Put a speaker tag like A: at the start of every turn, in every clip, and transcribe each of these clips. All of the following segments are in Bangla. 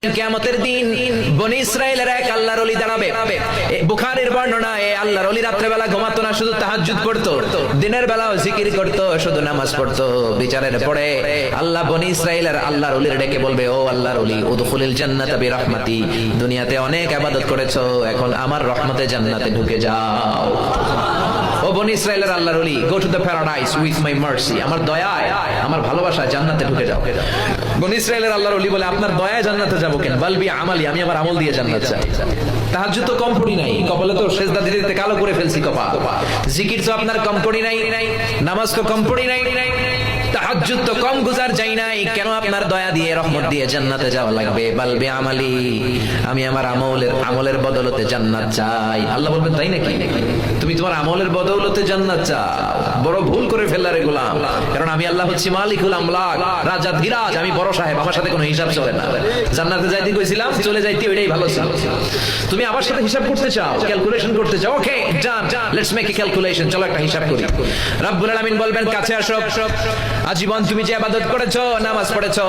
A: কিয়ামতের দিন বনি ইসরাইলের এক আল্লাহর ওলি দাঁড়াবে। বুখারীর বর্ণনা, এই আল্লাহর ওলি রাত্রে বেলা ঘুমাতো না, শুধু তাহাজ্জুদ পড়তো, দিনের বেলাও জিকির করতো, শুধু নামাজ পড়তো। বিচারের পরে আল্লাহ বনি ইসরাইলের আল্লাহর ওলির ডেকে বলবে, ও আল্লাহর ওলি, উদখুলিল জান্নাতা বিরহমাতি, দুনিয়াতে অনেক ইবাদত করেছো, এখন আমার রহমতে জান্নাতে ঢুকে যাও। ও বনি ইসরাইলের আল্লাহর ওলি, go to the paradise with my mercy, আমার দয়ায়, আমার ভালোবাসায় জান্নাতে ঢুকে যাও। বনি ইসরাইলের আল্লাহর ওলি বলে, আপনার দয়ায় জান্নাতে যাবো কেন? বালবি আমালি, আমি আমার আমল দিয়ে জান্নাত চাই। তাহাজ্জুদ তো কম পড়ি নাই, কপালে তো সেজদা দিতে দিতে কালো করে ফেলছি কপাল। জিকির তো আপনার কম পড়ি নাই, নামাজ তো কম পড়ি নাই, তাহাজ্জুদ তো কম গুজার যাই নাই, কেন আপনার দয়া দিয়ে রহমত দিয়ে জান্নাতে যাওয়া লাগবে? বালবি আমালি, আমি আমার আমলের বদলতে জান্নাত চাই। আল্লাহ বলবেন, তাই নাকি? তুমি তোমার আমলের বদৌলতে জান্নাত চাও? বড় ভুল করে ফেললা রে গোলাম, কারণ আমি আল্লাহ হচ্ছি মালিকুল আমলাক, রাজা ধীরাজ, আমি বড় সাহেব, আমার সাথে কোনো হিসাব চলে না। জান্নাতে যাইতে কইছিলাম, চলে যাইতে ওইটাই ভালো ছিল। তুমি আমার সাথে হিসাব করতে চাও, ক্যালকুলেশন করতে চাও, ওকে ডান, লেটস মেক এ ক্যালকুলেশন, চলো একটা হিসাব করি। রব্বুল আলামিন বলবেন, কাছে আসো। আজীবন তুমি যে ইবাদত করেছো, নামাজ পড়েছো,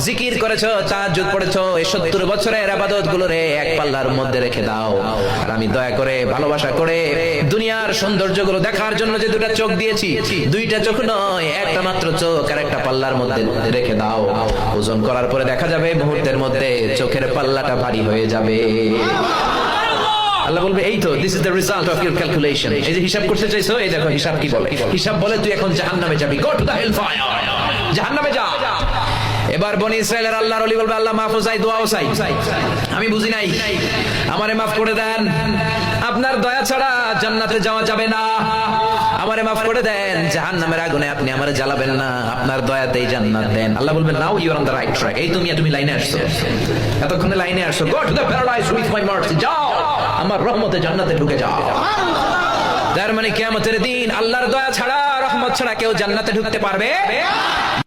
A: জিকির করেছো, তাহাজ্জুদ পড়েছো, এই 70 বছরের ইবাদত গুলো রে এক পাল্লার মধ্যে রেখে দাও, আর আমি দয়া করে, ভালোবাসা করে দুনিয়ার সৌন্দর্যগুলো দেখার জন্য যে দুটা চোখ দিয়েছি, দুইটা চোখ নয়, একটা মাত্র চোখ আর একটা পাল্লার মধ্যে রেখে দাও। ওজন করার পরে দেখা যাবে মুহূর্তের মধ্যে চোখের পাল্লাটা ভারী হয়ে যাবে। আল্লাহ বলবে, এই তো, this is the result of your calculation. এই যে হিসাব করতে চাইছো, এই দেখো হিসাব কি বলে। হিসাব বলে তুই এখন জাহান্নামে যাবি, go to the hell fire, জাহান্নামে যা। এবার বনি ইসরাইলের আল্লাহর ওলি বলবে, আল্লাহ মাফ চাই, দোয়াও চাই, আমি বুঝি নাই, আমারে মাফ করে দেন, আপনার দয়া ছাড়া জান্নাতে যাওয়া যাবে না, আমারে মাফ করে দেন, জাহান্নামের আগুনে আপনি আমারে জ্বালাবেন না, আপনার দয়াতেই জান্নাত দেন। আল্লাহ বলবেন, now you are on the right track, এই তুমি লাইনে আসছো, এতক্ষণে লাইনে আসছো, go to the paradise with my mercy, যাও আমার রহমতে জান্নাতে ঢুকে যাও। তার মানে কিয়ামতের দিন আল্লাহর দয়া ছাড়া, রহমত ছাড়া কেউ জান্নাতে ঢুকতে পারবে